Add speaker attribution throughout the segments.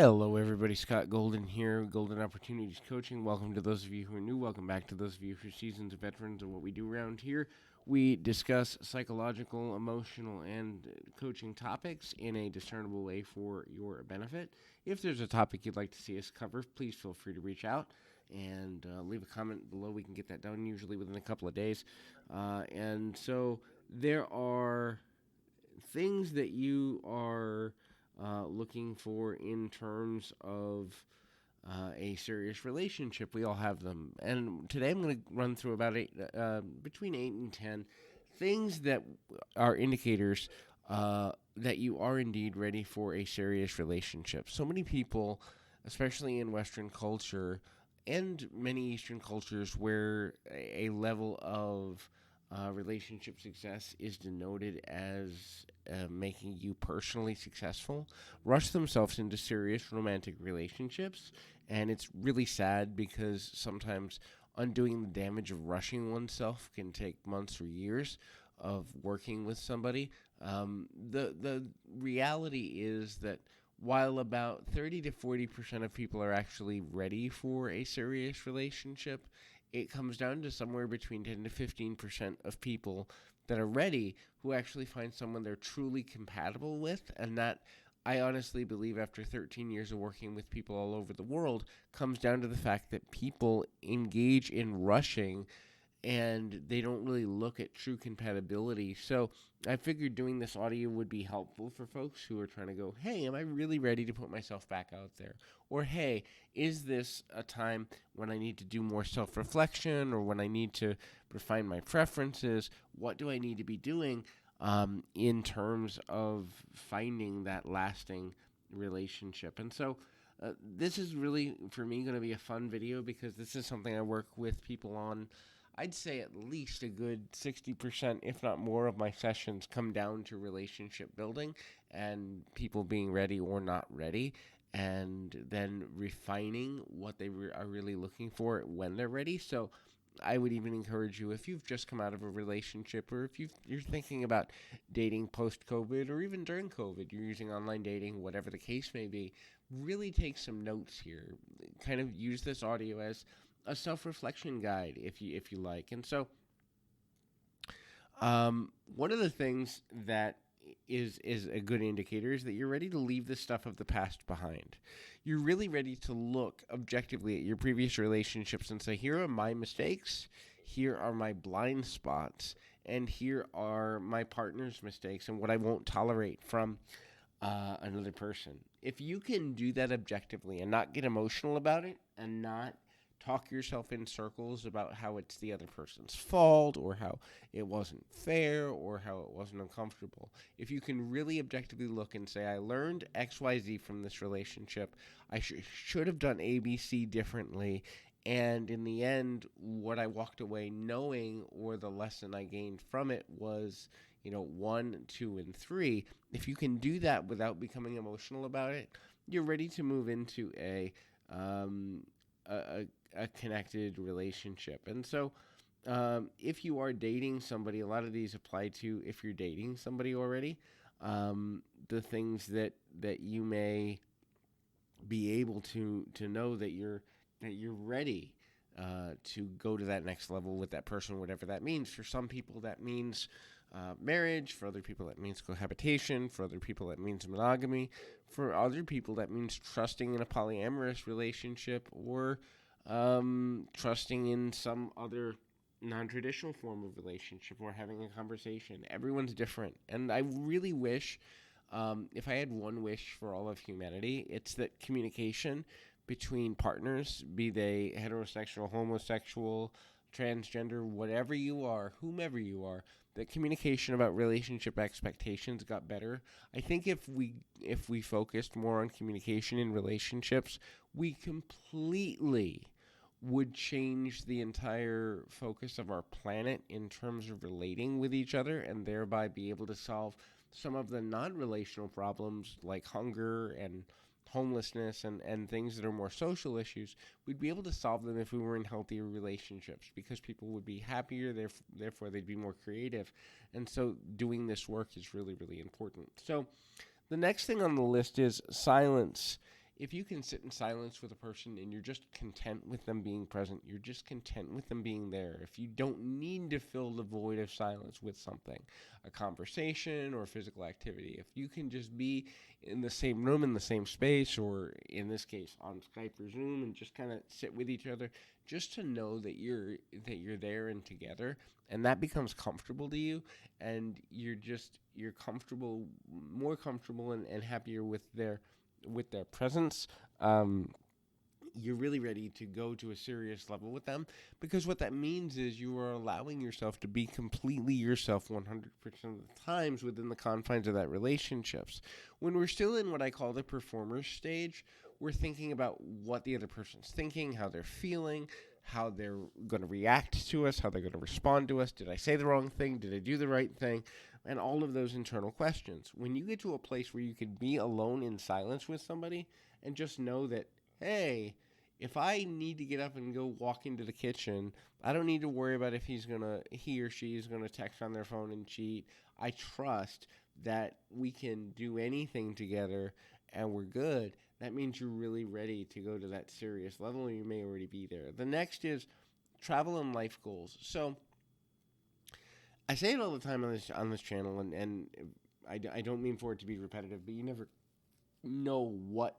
Speaker 1: Hello, everybody. Scott Golden here, Golden Opportunities Coaching. Welcome to those of you who are new. Welcome back to those of you who are seasoned veterans of what we do around here. We discuss psychological, emotional, and coaching topics in a discernible way for your benefit. If there's a topic you'd like to see us cover, please feel free to reach out and leave a comment below. We can get that done usually within a couple of days. And so there are things that you are looking for in terms of a serious relationship. We all have them. And today I'm going to run through about between 8 and 10 things that are indicators that you are indeed ready for a serious relationship. So many people, especially in Western culture and many Eastern cultures, where a level of relationship success is denoted as making you personally successful, rush themselves into serious romantic relationships. And it's really sad because sometimes undoing the damage of rushing oneself can take months or years of working with somebody. The reality is that while about 30 to 40% of people are actually ready for a serious relationship, it comes down to somewhere between 10 to 15% of people that are ready who actually find someone they're truly compatible with. And that, I honestly believe, after 13 years of working with people all over the world, comes down to the fact that people engage in rushing and they don't really look at true compatibility. So I figured doing this audio would be helpful for folks who are trying to go, hey, am I really ready to put myself back out there? Or, hey, is this a time when I need to do more self-reflection or when I need to refine my preferences? What do I need to be doing in terms of finding that lasting relationship? And so this is really, for me, going to be a fun video because this is something I work with people on. I'd say at least a good 60%, if not more, of my sessions come down to relationship building and people being ready or not ready, and then refining what they are really looking for when they're ready. So I would even encourage you, if you've just come out of a relationship or if you're thinking about dating post-COVID or even during COVID, you're using online dating, whatever the case may be, really take some notes here. Kind of use this audio as a self-reflection guide, if you like. And so, one of the things that is a good indicator is that you're ready to leave the stuff of the past behind. You're really ready to look objectively at your previous relationships and say, here are my mistakes, here are my blind spots, and here are my partner's mistakes and what I won't tolerate from another person. If you can do that objectively and not get emotional about it and not talk yourself in circles about how it's the other person's fault or how it wasn't fair or how it wasn't uncomfortable. If you can really objectively look and say, I learned XYZ from this relationship, I should have done ABC differently, and in the end, what I walked away knowing or the lesson I gained from it was, 1, 2, and 3. If you can do that without becoming emotional about it, you're ready to move into a connected relationship. And so if you are dating somebody, a lot of these apply to if you're dating somebody already. The things that you may be able to know that you're ready to go to that next level with that person, whatever that means. For some people, that means marriage. For other people, that means cohabitation. For other people, that means monogamy. For other people, that means trusting in a polyamorous relationship or trusting in some other non-traditional form of relationship or having a conversation. Everyone's different. And I really wish, if I had one wish for all of humanity, it's that communication between partners, be they heterosexual, homosexual, transgender, whatever you are, whomever you are, that communication about relationship expectations got better. I think if we focused more on communication in relationships, we completely would change the entire focus of our planet in terms of relating with each other and thereby be able to solve some of the non-relational problems like hunger and homelessness and things that are more social issues. We'd be able to solve them if we were in healthier relationships because people would be happier, therefore they'd be more creative. And so doing this work is really, really important. So the next thing on the list is silence if you can sit in silence with a person and you're just content with them being present, you're just content with them being there, if you don't need to fill the void of silence with something, a conversation or physical activity, if you can just be in the same room, in the same space, or in this case on Skype or Zoom, and just kind of sit with each other, just to know that you're there and together, and that becomes comfortable to you, and you're comfortable, more comfortable and happier with their presence. You're really ready to go to a serious level with them, because what that means is you are allowing yourself to be completely yourself 100% of the times within the confines of that relationships. When we're still in what I call the performer stage, we're thinking about what the other person's thinking, how they're feeling, how they're going to react to us, how they're going to respond to us. Did I say the wrong thing? Did I do the right thing? And all of those internal questions. When you get to a place where you can be alone in silence with somebody and just know that, hey, if I need to get up and go walk into the kitchen, I don't need to worry about if he or she is going to text on their phone and cheat. I trust that we can do anything together and we're good. That means you're really ready to go to that serious level, or you may already be there. The next is travel and life goals. So I say it all the time on this channel, and I don't mean for it to be repetitive, but you never know what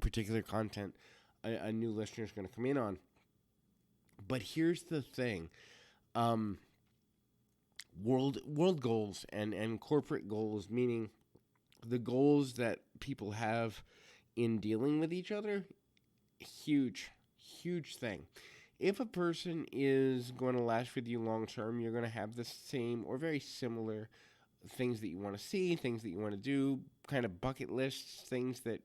Speaker 1: particular content a new listener is going to come in on. But here's the thing. World goals and corporate goals, meaning the goals that people have in dealing with each other, huge thing. If a person is going to last with you long term, you're going to have the same or very similar things that you want to see, things that you want to do, kind of bucket lists, things that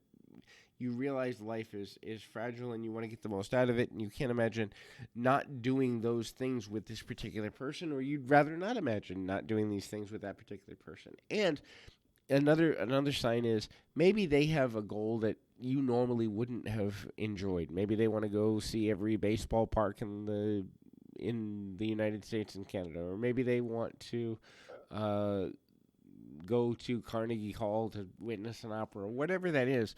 Speaker 1: you realize life is fragile and you want to get the most out of it, and you can't imagine not doing those things with this particular person, or you'd rather not imagine not doing these things with that particular person. And another sign is maybe they have a goal that you normally wouldn't have enjoyed. Maybe they want to go see every baseball park in the United States and Canada, or maybe they want to go to Carnegie Hall to witness an opera, or whatever that is.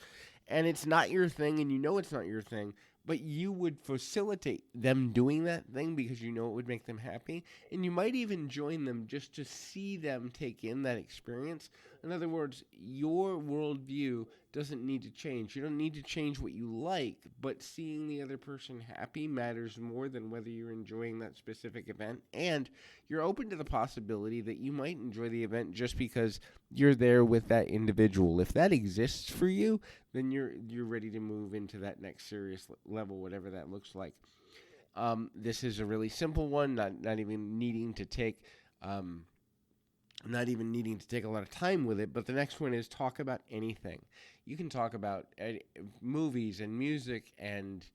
Speaker 1: And it's not your thing, and you know it's not your thing, but you would facilitate them doing that thing because you know it would make them happy, and you might even join them just to see them take in that experience. In other words, your worldview doesn't need to change. You don't need to change what you like, but seeing the other person happy matters more than whether you're enjoying that specific event, and you're open to the possibility that you might enjoy the event just because you're there with that individual. If that exists for you, then you're ready to move into that next serious level, whatever that looks like. This is a really simple one, not even needing to take a lot of time with it. But the next one is talk about anything. You can talk about movies and music and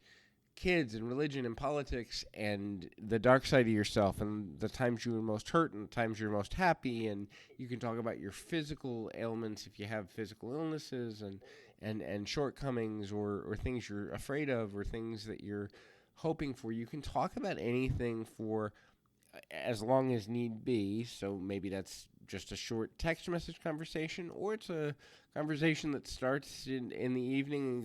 Speaker 1: kids and religion and politics and the dark side of yourself and the times you were most hurt and the times you're most happy. And you can talk about your physical ailments if you have physical illnesses and shortcomings or things you're afraid of or things that you're hoping for. You can talk about anything for as long as need be. So maybe that's just a short text message conversation, or it's a conversation that starts in the evening and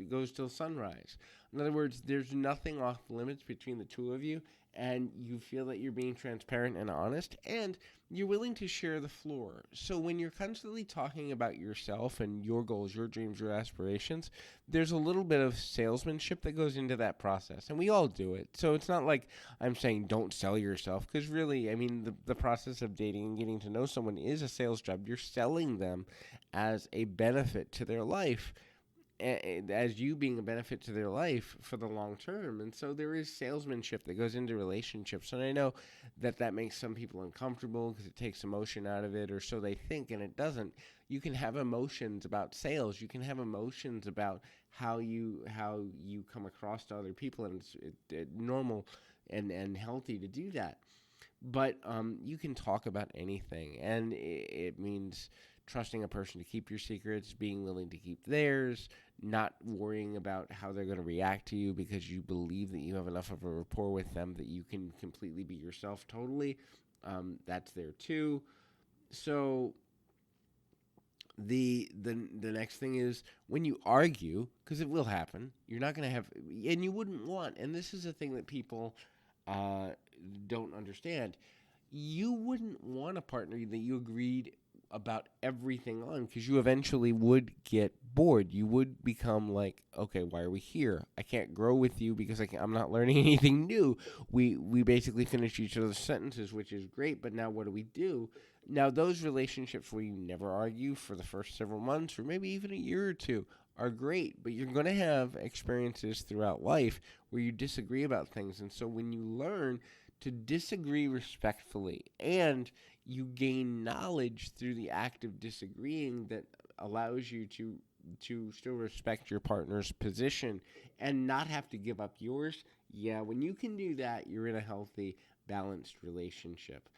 Speaker 1: goes till sunrise. In other words, there's nothing off limits between the two of you, and you feel that you're being transparent and honest, and you're willing to share the floor. So when you're constantly talking about yourself and your goals, your dreams, your aspirations, there's a little bit of salesmanship that goes into that process, and we all do it. So it's not like I'm saying don't sell yourself, because really, I mean, the process of dating and getting to know someone is a sales job. You're selling them as a benefit to their life, as you being a benefit to their life for the long term. And so there is salesmanship that goes into relationships. And I know that makes some people uncomfortable because it takes emotion out of it, or so they think, and it doesn't. You can have emotions about sales. You can have emotions about how you come across to other people, and it's normal and healthy to do that. But you can talk about anything, and it means trusting a person to keep your secrets, being willing to keep theirs, not worrying about how they're going to react to you because you believe that you have enough of a rapport with them that you can completely be yourself totally. That's there too. So The next thing is when you argue, because it will happen. You're not going to have, and you wouldn't want. And this is a thing that people uh, don't understand. You wouldn't want a partner that you agreed about everything on, because you eventually would get bored. You would become like, okay, why are we here? I can't grow with you because I'm not learning anything new. We basically finish each other's sentences, which is great, but now what do we do? Now, those relationships where you never argue for the first several months or maybe even a year or two are great, but you're going to have experiences throughout life where you disagree about things. And so when you learn to disagree respectfully and you gain knowledge through the act of disagreeing that allows you to still respect your partner's position and not have to give up yours. Yeah, when you can do that, you're in a healthy, balanced relationship.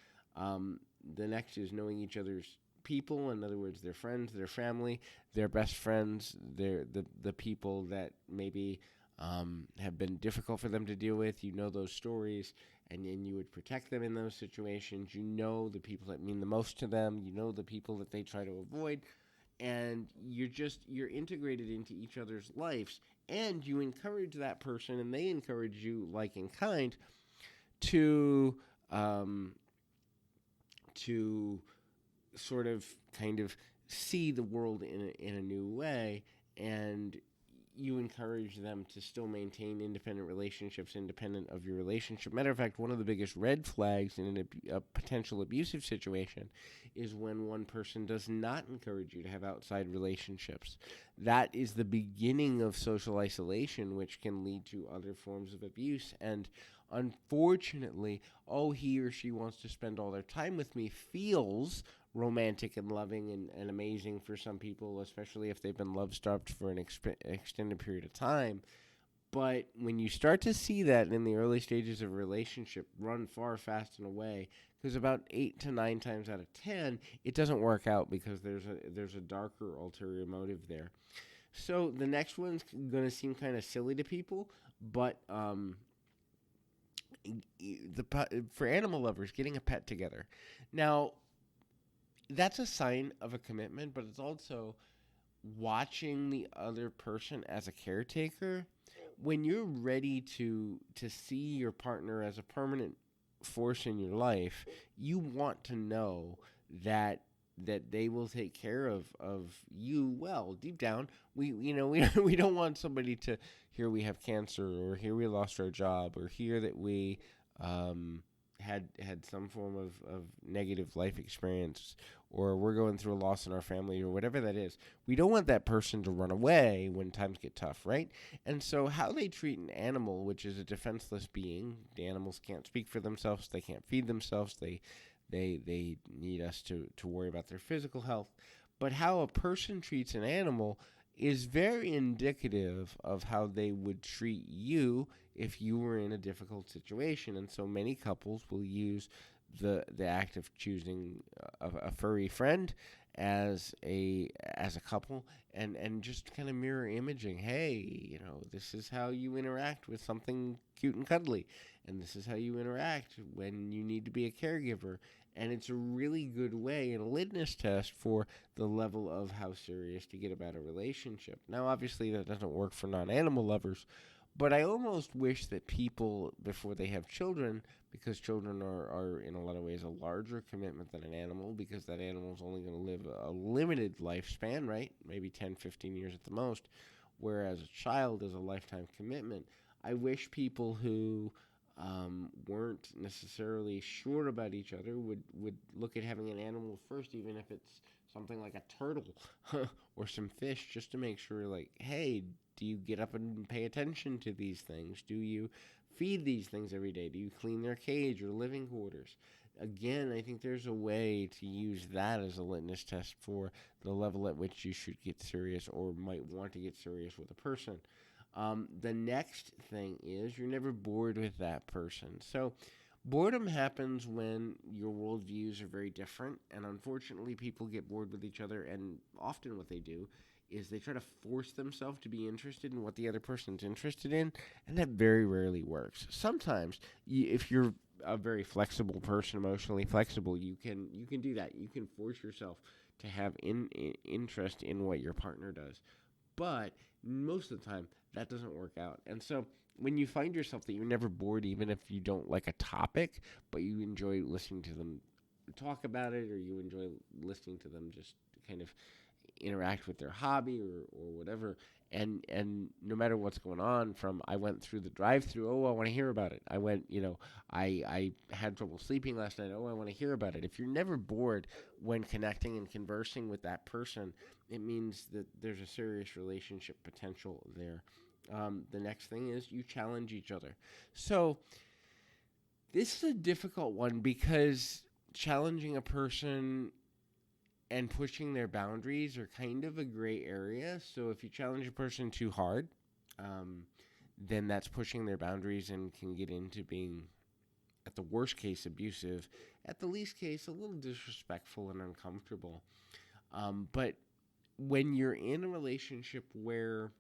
Speaker 1: The next is knowing each other's people. In other words, their friends, their family, their best friends, the people that maybe have been difficult for them to deal with. You know those stories, and then you would protect them in those situations. You know the people that mean the most to them. You know the people that they try to avoid, and you're integrated into each other's lives, and you encourage that person, and they encourage you, like in kind, to um, to sort of kind of see the world in a new way, and you encourage them to still maintain independent relationships independent of your relationship. Matter of fact, one of the biggest red flags in a potential abusive situation is when one person does not encourage you to have outside relationships. That is the beginning of social isolation, which can lead to other forms of abuse. And unfortunately, oh, he or she wants to spend all their time with me feels romantic and loving and amazing for some people, especially if they've been love-starved for an extended period of time. But when you start to see that in the early stages of a relationship run far, fast, and away, because about 8 to 9 times out of 10, it doesn't work out because there's a darker ulterior motive there. So the next one's going to seem kind of silly to people, but for animal lovers, getting a pet together. Now, that's a sign of a commitment, but it's also watching the other person as a caretaker. When you're ready to see your partner as a permanent force in your life, you want to know that they will take care of you well. Deep down, we don't want somebody to hear we have cancer, or hear we lost our job, or hear that we had some form of negative life experience, or we're going through a loss in our family, or whatever that is. We don't want that person to run away when times get tough, right? And so how they treat an animal, which is a defenseless being, the animals can't speak for themselves, they can't feed themselves, they need us to worry about their physical health. But how a person treats an animal is very indicative of how they would treat you if you were in a difficult situation. And so many couples will use the act of choosing a furry friend as a couple, and just kind of mirror imaging. Hey, this is how you interact with something cute and cuddly, and this is how you interact when you need to be a caregiver. And it's a really good way and a litmus test for the level of how serious to get about a relationship. Now, obviously, that doesn't work for non-animal lovers, but I almost wish that people, before they have children, because children are in a lot of ways a larger commitment than an animal, because that animal is only going to live a limited lifespan, right? Maybe 10, 15 years at the most, whereas a child is a lifetime commitment. I wish people who weren't necessarily sure about each other would look at having an animal first, even if it's something like a turtle or some fish, just to make sure, like, hey, do you get up and pay attention to these things? Do you feed these things every day? Do you clean their cage or living quarters? Again, I think there's a way to use that as a litmus test for the level at which you should get serious or might want to get serious with a person. The next thing is you're never bored with that person. So boredom happens when your worldviews are very different, and unfortunately people get bored with each other, and often what they do is they try to force themselves to be interested in what the other person's interested in, and that very rarely works. Sometimes, if you're a very flexible person, emotionally flexible, you can do that. You can force yourself to have interest in what your partner does. But most of the time, that doesn't work out. And so when you find yourself that you're never bored, even if you don't like a topic, but you enjoy listening to them talk about it, or you enjoy listening to them just kind of interact with their hobby or whatever, and no matter what's going on, from I went through the drive through, oh, I want to hear about it. I went, I had trouble sleeping last night, oh, I want to hear about it. If you're never bored when connecting and conversing with that person, it means that there's a serious relationship potential there. The next thing is you challenge each other. So this is a difficult one, because challenging a person and pushing their boundaries are kind of a gray area. So if you challenge a person too hard, then that's pushing their boundaries and can get into being, at the worst case, abusive, at the least case, a little disrespectful and uncomfortable. But when you're in a relationship where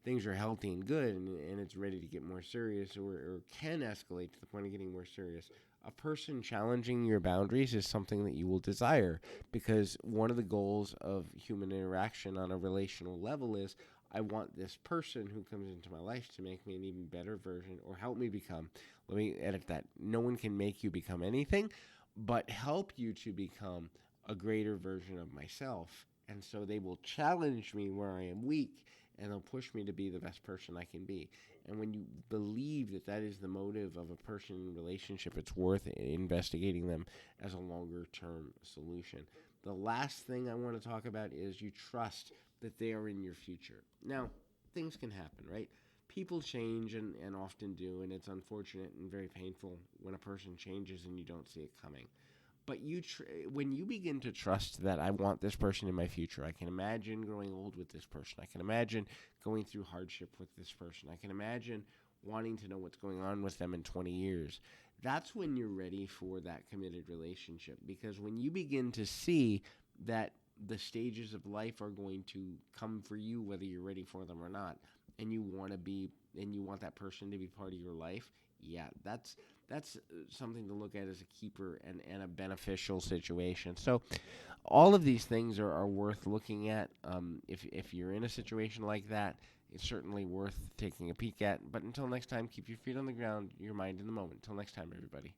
Speaker 1: things are healthy and good, and it's ready to get more serious, or can escalate to the point of getting more serious, a person challenging your boundaries is something that you will desire, because one of the goals of human interaction on a relational level is, I want this person who comes into my life to make me an even better version, or help me become. Let me edit that. No one can make you become anything, but help you to become a greater version of myself. And so they will challenge me where I am weak, and they'll push me to be the best person I can be. And when you believe that that is the motive of a person in a relationship, it's worth investigating them as a longer-term solution. The last thing I want to talk about is you trust that they are in your future. Now, things can happen, right? People change and often do, and it's unfortunate and very painful when a person changes and you don't see it coming. But when you begin to trust that I want this person in my future, I can imagine growing old with this person. I can imagine going through hardship with this person. I can imagine wanting to know what's going on with them in 20 years. That's when you're ready for that committed relationship. Because when you begin to see that the stages of life are going to come for you, whether you're ready for them or not, and you want that person to be part of your life, yeah, that's something to look at as a keeper and a beneficial situation. So all of these things are worth looking at. If you're in a situation like that, it's certainly worth taking a peek at. But until next time, keep your feet on the ground, your mind in the moment. Until next time, everybody.